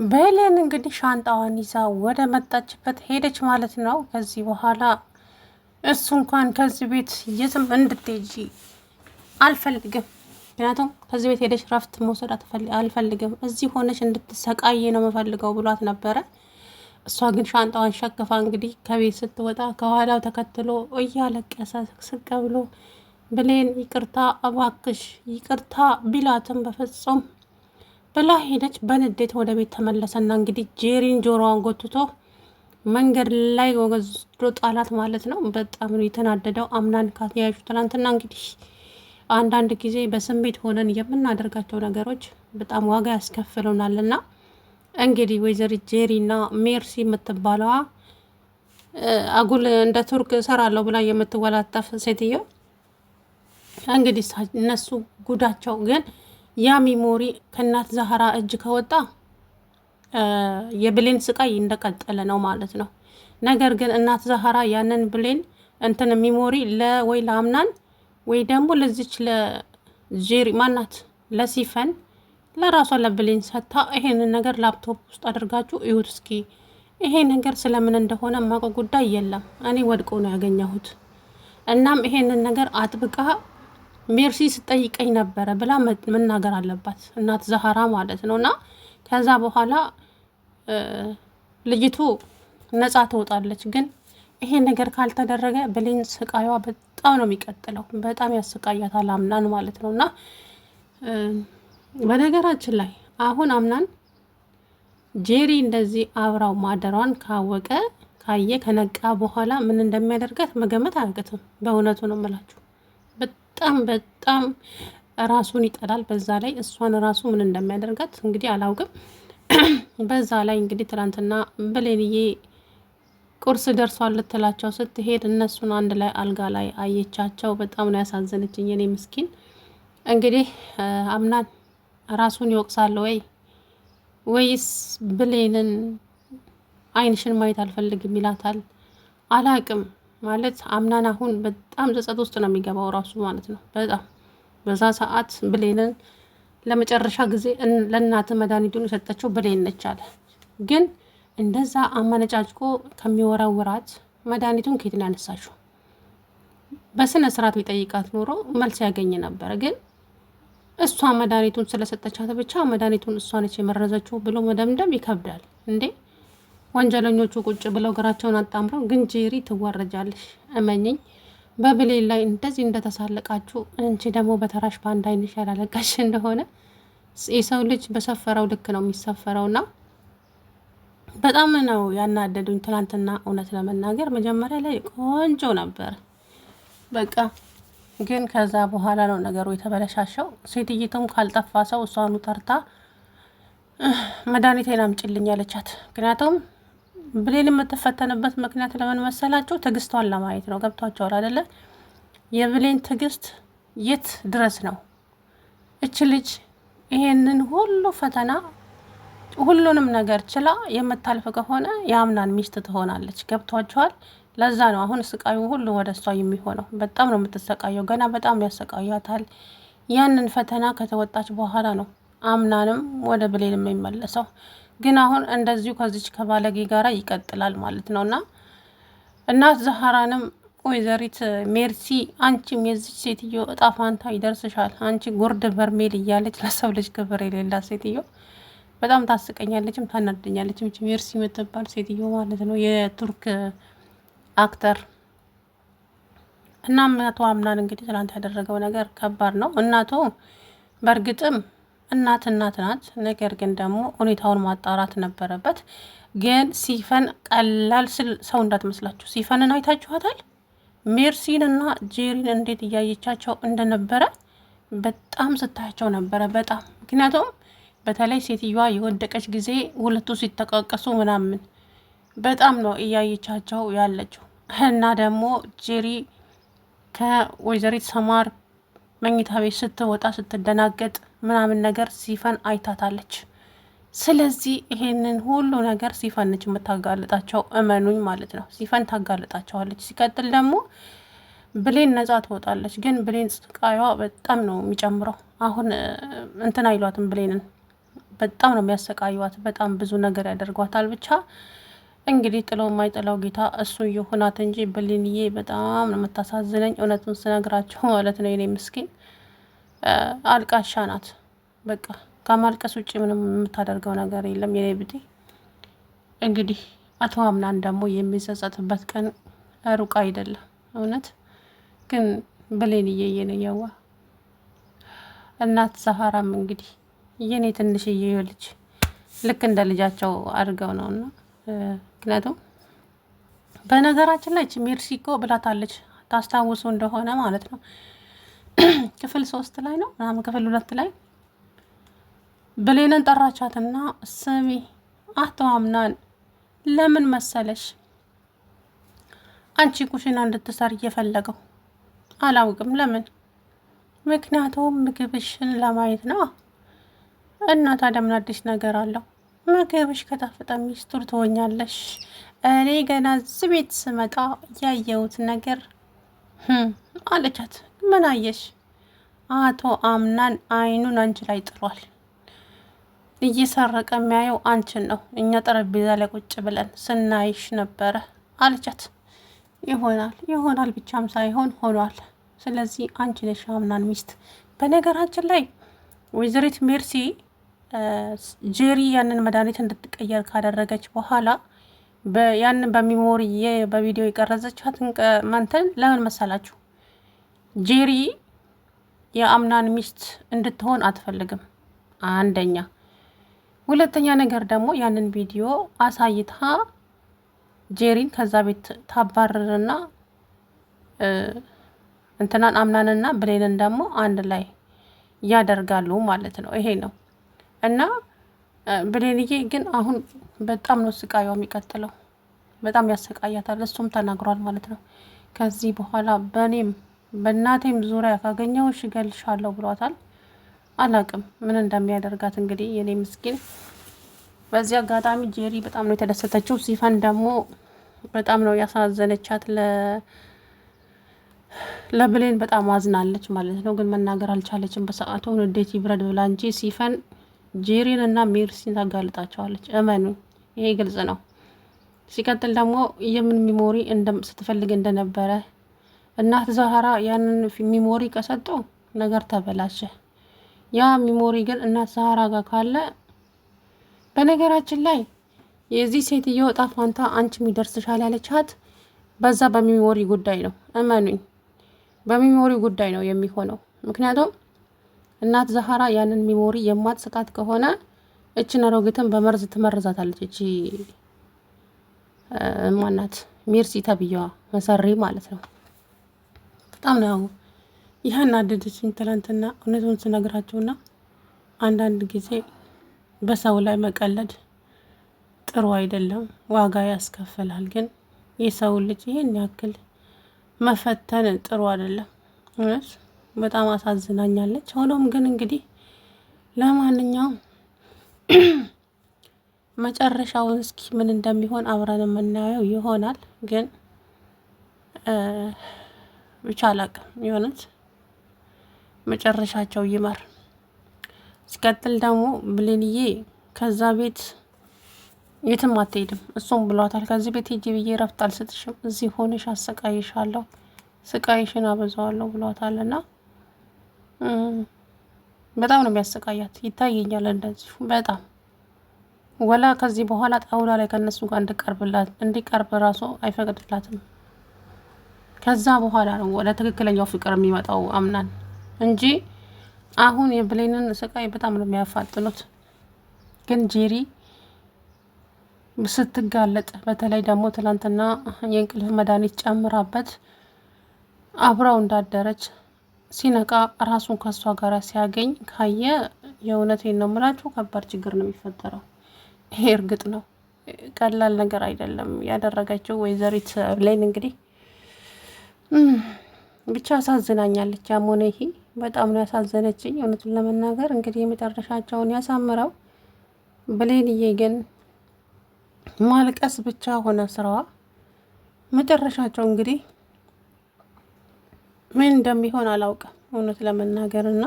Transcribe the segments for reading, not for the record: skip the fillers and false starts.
በሌን እንግዲህ ሻንጣዋን ይዛ ወደ መጣችበት ሄደች ማለት ነው። ከዚህ በኋላ እሱ እንኳን ከዚህ ቤት የትም እንድትሄጂ አልፈልግም፣ ምክንያቱም ከዚህ ቤት ሄደች ረፍት መውሰድ አልፈልግም፣ እዚህ ሆነች እንድትሰቃይ ነው የምፈልገው ብሏት ነበረ። እሷ ግን ሻንጣዋን ሸክፋ እንግዲህ ከቤት ስትወጣ ከኋላው ተከትሎ እያለቀሰ ስቅ ብሎ ብሌን ይቅርታ እባክሽ ይቅርታ ቢላትም በፍጹም ብላ ሄደች። በንዴት ወደ ቤት ተመለሰና እንግዲህ ጄሪን ጆሮዋን ጎትቶ መንገድ ላይ ወገዝዶ ጣላት ማለት ነው። በጣም ነው የተናደደው። አምናን ካያዩ ትናንትና እንግዲህ አንዳንድ ጊዜ በስሜት ሆነን የምናደርጋቸው ነገሮች በጣም ዋጋ ያስከፍሉናልና እንግዲህ ወይዘሪት ጄሪና ሜርሲ የምትባለዋ አጉል እንደ ቱርክ እሰራለሁ ብላ የምትወላጠፍ ሴትዮ እንግዲህ እነሱ ጉዳቸው ግን ያ ሚሞሪ ከእናት ዛህራ እጅ ከወጣ የብሌን ስቃይ እንደቀጠለ ነው ማለት ነው። ነገር ግን እናት ዛህራ ያንን ብሌን እንትን ሚሞሪ ወይ ለአምናን ወይ ደግሞ ለዚች ለጄሪ ማናት ለሲፈን ለራሷ ለብሌን ሰታ ይሄንን ነገር ላፕቶፕ ውስጥ አድርጋችሁ እዩት እስኪ፣ ይሄ ነገር ስለምን እንደሆነ የማውቀው ጉዳይ የለም፣ እኔ ወድቆ ነው ያገኘሁት። እናም ይሄንን ነገር አጥብቃ ሜርሲ ስጠይቀኝ ነበረ ብላ መናገር አለባት እናት ዛህራ ማለት ነው። እና ከዛ በኋላ ልጅቱ ነጻ ትወጣለች። ግን ይሄ ነገር ካልተደረገ ብሌን ስቃዩዋ በጣም ነው የሚቀጥለው፣ በጣም ያስቃያታል አምናን ማለት ነው። እና በነገራችን ላይ አሁን አምናን ጄሪ እንደዚህ አብራው ማደሯን ካየ ከነቃ በኋላ ምን እንደሚያደርጋት መገመት አያቅትም። በእውነቱ ነው የምላችሁ። በጣም ራሱን ይጠላል። በዛ ላይ እሷን ራሱ ምን እንደሚያደርጋት እንግዲህ አላውቅም። በዛ ላይ እንግዲህ ትናንትና ብሌንዬ ቁርስ ደርሷል ልትላቸው ስትሄድ እነሱን አንድ ላይ አልጋ ላይ አየቻቸው። በጣም ነው ያሳዘነችኝ የኔ ምስኪን። እንግዲህ አምናን ራሱን ይወቅሳል ወይስ ብሌንን አይንሽን ማየት አልፈልግም ይላታል። አላቅም ማለት አምናን አሁን በጣም ጸጸት ውስጥ ነው የሚገባው ራሱ ማለት ነው። በጣም በዛ ሰዓት ብሌንን ለመጨረሻ ጊዜ ለእናት መድኃኒቱን የሰጠችው ብሌን ነች አለ። ግን እንደዛ አመነጫጭቆ ከሚወረውራት መድኃኒቱን ከየት ነው ያነሳችው? በስነ ስርዓት ቢጠይቃት ኖሮ መልስ ያገኝ ነበር። ግን እሷ መድኃኒቱን ስለሰጠቻት ብቻ መድኃኒቱን እሷ ነች የመረዘችው ብሎ መደምደም ይከብዳል እንዴ። ወንጀለኞቹ ቁጭ ብለው እግራቸውን አጣምረው፣ ግን ጄሪ ትዋረጃለሽ፣ እመኝኝ። በብሌን ላይ እንደዚህ እንደተሳለቃችሁ እንቺ ደግሞ በተራሽ በአንድ አይንሽ ያላለቀሽ እንደሆነ የሰው ልጅ በሰፈረው ልክ ነው የሚሰፈረውና በጣም ነው ያናደዱኝ ትናንትና። እውነት ለመናገር መጀመሪያ ላይ ቆንጆ ነበር በቃ፣ ግን ከዛ በኋላ ነው ነገሩ የተበለሻሸው። ሴትይቱም ካልጠፋ ሰው እሷኑ ጠርታ መድኃኒቴን አምጪልኝ ያለቻት። ምክንያቱም ብሌን የምትፈተንበት ምክንያት ለምን መሰላችሁ? ትዕግስቷን ለማየት ነው። ገብቷቸዋል አይደለ? የብሌን ትዕግስት የት ድረስ ነው? እች ልጅ ይሄንን ሁሉ ፈተና ሁሉንም ነገር ችላ የምታልፍ ከሆነ የአምናን ሚስት ትሆናለች። ገብቷቸዋል? ለዛ ነው አሁን ስቃዩ ሁሉ ወደ እሷ የሚሆነው። በጣም ነው የምትሰቃየው፣ ገና በጣም ያሰቃያታል። ያንን ፈተና ከተወጣች በኋላ ነው አምናንም ወደ ብሌን የሚመለሰው። ግን አሁን እንደዚሁ ከዚች ከባለጌ ጋራ ይቀጥላል ማለት ነው። እና እናት ዛህራንም ወይዘሪት ሜርሲ አንቺም የዚች ሴትዮ እጣ ፋንታ ይደርስሻል፣ አንቺ ጉርድ በርሜል እያለች ለሰው ልጅ ክብር የሌላት ሴትዮ በጣም ታስቀኛለችም ታናደኛለችም። ሜርሲ የምትባል ሴትዮ ማለት ነው፣ የቱርክ አክተር። እናም አቶ አምናን እንግዲህ ትናንት ያደረገው ነገር ከባድ ነው። እናቱ በእርግጥም እናት ናት። ነገር ግን ደግሞ ሁኔታውን ማጣራት ነበረበት። ግን ሲፈን ቀላል ሰው እንዳትመስላችሁ። ሲፈንን አይታችኋታል? ሜርሲን እና ጄሪን እንዴት እያየቻቸው እንደነበረ በጣም ስታያቸው ነበረ። በጣም ምክንያቱም በተለይ ሴትዮዋ የወደቀች ጊዜ ሁለቱ ሲተቃቀሱ ምናምን በጣም ነው እያየቻቸው ያለችው። እና ደግሞ ጄሪ ከወይዘሪት ሰማር መኝታ ቤት ስትወጣ ስትደናገጥ ምናምን ነገር ሲፈን አይታታለች። ስለዚህ ይሄንን ሁሉ ነገር ሲፈን ነች የምታጋልጣቸው፣ እመኑኝ ማለት ነው። ሲፈን ታጋልጣቸዋለች። ሲቀጥል ደግሞ ብሌን ነጻ ትወጣለች። ግን ብሌን ስቃዩዋ በጣም ነው የሚጨምረው። አሁን እንትን አይሏትም ብሌንን በጣም ነው የሚያሰቃዩዋት። በጣም ብዙ ነገር ያደርጓታል። ብቻ እንግዲህ ጥለው የማይጥለው ጌታ እሱ የሆናት እንጂ ብሌንዬ በጣም ነው የምታሳዝነኝ። እውነቱን ስነግራቸው ማለት ነው። የኔ ምስኪን አልቃሻ ናት። በቃ ከማልቀስ ውጭ ምንም የምታደርገው ነገር የለም። የኔ ብጤ እንግዲህ አቶ አምናን ደግሞ የሚጸጸትበት ቀን ሩቅ አይደለም። እውነት ግን ብሌንዬ የኔ የዋ እናት ዛህራም እንግዲህ የኔ ትንሽዬ ልጅ ልክ እንደ ልጃቸው አድርገው ነውና ምክንያቱም በነገራችን ላይ ሜርሲ እኮ ብላታለች ታስታውሱ እንደሆነ ማለት ነው ክፍል 3 ላይ ነው ምናምን ክፍል 2 ላይ ብሌንን ጠራቻትና ስሚ አቶ አምናን ለምን መሰለሽ አንቺ ኩሽና እንድትሰር እየፈለገው አላውቅም ለምን ምክንያቱም ምግብሽን ለማየት ነው እና ታዲያ ምን አዲስ ነገር አለው ምግብሽ ከጣፈጠ ሚስጥር ትሆኛለሽ እኔ ገና እዚህ ቤት ስመጣ ያየሁት ነገር አለቻት ምን አየሽ አቶ አምናን አይኑን አንቺ ላይ ጥሏል እየሰረቀ የሚያየው አንቺን ነው እኛ ጠረጴዛ ላይ ቁጭ ብለን ስናይሽ ነበረ አለቻት ይሆናል ብቻም ሳይሆን ሆኗል ስለዚህ አንቺ ነሽ አምናን ሚስት በነገራችን ላይ ወይዘሪት ሜርሲ ጄሪ ያንን መድኃኒት እንድትቀየር ካደረገች በኋላ ያንን በሚሞሪ በቪዲዮ የቀረጸቻትን መንተን ለምን መሰላችሁ ጄሪ የአምናን ሚስት እንድትሆን አትፈልግም አንደኛ ሁለተኛ ነገር ደግሞ ያንን ቪዲዮ አሳይታ ጄሪን ከዛ ቤት ታባረርና እንትናን አምናንና ብሌንን ደግሞ አንድ ላይ ያደርጋሉ ማለት ነው ይሄ ነው እና ብሌንዬ ግን አሁን በጣም ነው ስቃዩ የሚቀጥለው በጣም ያሰቃያታል እሱም ተናግሯል ማለት ነው ከዚህ በኋላ በእናቴም ዙሪያ ካገኘሁሽ እገልሻለሁ ብሏታል አላቅም ምን እንደሚያደርጋት እንግዲህ የኔ ምስኪን በዚህ አጋጣሚ ጄሪ በጣም ነው የተደሰተችው ሲፈን ደግሞ በጣም ነው ያሳዘነቻት ለብሌን በጣም አዝናለች ማለት ነው ግን መናገር አልቻለችም በሰዓቱ ንዴት ይብረድ ብላ እንጂ ሲፈን ጄሪን እና ሜርሲን ታጋልጣቸዋለች እመኑ ይሄ ግልጽ ነው ሲቀጥል ደግሞ የምን ሚሞሪ ስትፈልግ እንደነበረ እናት ዛህራ ያንን ሚሞሪ ከሰጡ ነገር ተበላሸ ያ ሚሞሪ ግን እናት ዛህራ ጋር ካለ በነገራችን ላይ የዚህ ሴትዮ ዕጣ ፋንታ አንቺም ይደርስሻል ያለቻት በዛ በሚሞሪ ጉዳይ ነው እመኑኝ በሚሞሪ ጉዳይ ነው የሚሆነው ምክንያቱም እናት ዛህራ ያንን ሚሞሪ የማትሰጣት ከሆነ እችን አሮጊትን በመርዝ ትመርዛታለች እቺ ማናት ሜርሲ ተብያዋ መሰሪ ማለት ነው በጣም ነው ይህን አደደችኝ ትላንትና እውነቱን ስነግራችሁና አንዳንድ ጊዜ በሰው ላይ መቀለድ ጥሩ አይደለም ዋጋ ያስከፍላል ግን የሰው ልጅ ይሄን ያክል መፈተን ጥሩ አይደለም እውነት በጣም አሳዝናኛለች ሆኖም ግን እንግዲህ ለማንኛውም መጨረሻውን እስኪ ምን እንደሚሆን አብረን የምናየው ይሆናል ግን ብቻ አላቅም የሆነት መጨረሻቸው ይመር ሲቀጥል ደግሞ ብሌንዬ ከዛ ቤት የትም አትሄድም እሱም ብሏታል ከዚህ ቤት ሂጂ ብዬ ረፍት አልሰጥሽም እዚህ ሆነሽ አሰቃይሻለሁ ስቃይሽን አበዛዋለሁ ብሏታልና በጣም ነው የሚያሰቃያት ይታየኛል እንደዚህ በጣም ወላ ከዚህ በኋላ ጣውላ ላይ ከነሱ ጋር እንዲቀርብ ራሱ አይፈቅድላትም ከዛ በኋላ ነው ወደ ትክክለኛው ፍቅር የሚመጣው አምናን እንጂ አሁን የብሌንን ስቃይ በጣም ነው የሚያፋጥኑት ግን ጄሪ ስትጋለጥ በተለይ ደግሞ ትላንትና የእንቅልፍ መድኃኒት ጨምራበት አብራው እንዳደረች ሲነቃ ራሱን ከሷ ጋር ሲያገኝ ካየ የእውነቴን ነው የምላችሁ ከባድ ችግር ነው የሚፈጠረው ይሄ እርግጥ ነው ቀላል ነገር አይደለም ያደረገችው ወይዘሪት ብሌን እንግዲህ ብቻ አሳዝናኛለች ያሞነ ይሄ በጣም ነው ያሳዘነችኝ እውነቱን ለመናገር እንግዲህ የመጨረሻቸውን ያሳምረው ብሌንዬ ግን ማልቀስ ብቻ ሆነ ስራዋ መጨረሻቸው እንግዲህ ምን እንደሚሆን አላውቅም እውነት ለመናገርና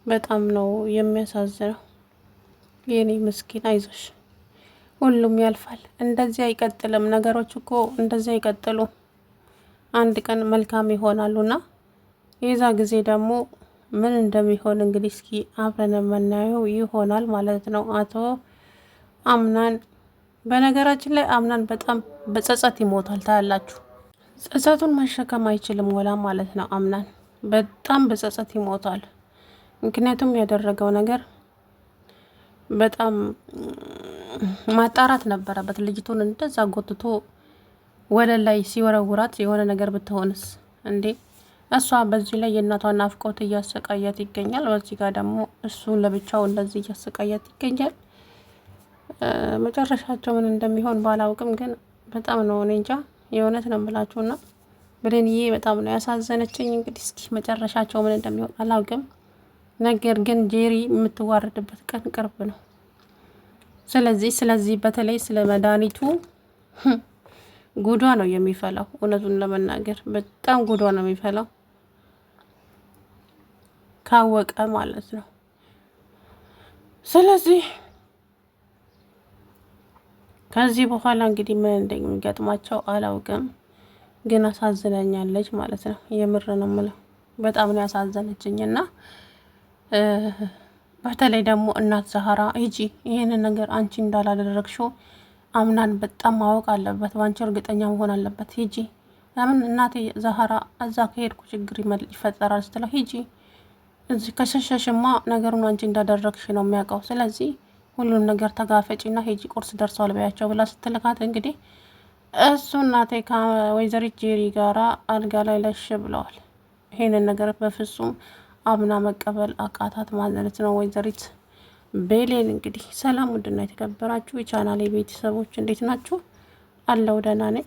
በጣም ነው የሚያሳዝነው የኔ ምስኪን አይዞሽ፣ ሁሉም ያልፋል። እንደዚህ አይቀጥልም። ነገሮች እኮ እንደዚህ አይቀጥሉም። አንድ ቀን መልካም ይሆናሉና የዛ ጊዜ ደግሞ ምን እንደሚሆን እንግዲህ እስኪ አብረን የምናየው ይሆናል ማለት ነው። አቶ አምናን በነገራችን ላይ አምናን በጣም በጸጸት ይሞታል። ታያላችሁ። ጸጸቱን መሸከም አይችልም ወላ ማለት ነው። አምናን በጣም በጸጸት ይሞታል። ምክንያቱም ያደረገው ነገር በጣም ማጣራት ነበረበት። ልጅቱን እንደዛ ጎትቶ ወደ ላይ ሲወረውራት የሆነ ነገር ብትሆንስ እንዴ? እሷ በዚህ ላይ የእናቷን ናፍቆት እያሰቃያት ይገኛል። በዚህ ጋር ደግሞ እሱን ለብቻው እንደዚህ እያሰቃያት ይገኛል። መጨረሻቸው ምን እንደሚሆን ባላውቅም ግን በጣም ነው እኔ እንጃ፣ የእውነት ነው የምላችሁና ብሌንዬ በጣም ነው ያሳዘነችኝ። እንግዲህ እስኪ መጨረሻቸው ምን እንደሚሆን አላውቅም። ነገር ግን ጄሪ የምትዋረድበት ቀን ቅርብ ነው። ስለዚህ በተለይ ስለ መድኃኒቱ ጉዷ ነው የሚፈላው። እውነቱን ለመናገር በጣም ጉዷ ነው የሚፈላው ካወቀ ማለት ነው። ስለዚህ ከዚህ በኋላ እንግዲህ ምን እንደሚገጥማቸው አላውቅም፣ ግን አሳዝነኛለች ማለት ነው። የምር ነው የምለው፣ በጣም ነው ያሳዘነችኝ እና በተለይ ደግሞ እናት ዛህራ ሂጂ፣ ይህንን ነገር አንቺ እንዳላደረግሽው አምናን በጣም ማወቅ አለበት፣ በአንቺ እርግጠኛ መሆን አለበት። ሂጂ፣ ለምን እናቴ ዛህራ እዛ ከሄድኩ ችግር ይፈጠራል ስትለው፣ ሂጂ እዚህ ከሸሸሽማ ነገሩን አንቺ እንዳደረግሽ ነው የሚያውቀው። ስለዚህ ሁሉም ነገር ተጋፈጪና ሂጂ፣ ቁርስ ደርሷል በያቸው ብላ ስትልካት እንግዲህ እሱ እናቴ ከወይዘሪት ጄሪ ጋራ አልጋ ላይ ለሽ ብለዋል። ይሄንን ነገር በፍጹም አምና መቀበል አቃታት ማለት ነው ወይዘሪት ቤሌን። እንግዲህ ሰላም ውድና የተከበራችሁ የቻናሌ ቤተሰቦች እንዴት ናችሁ? አለው ደህና ነኝ።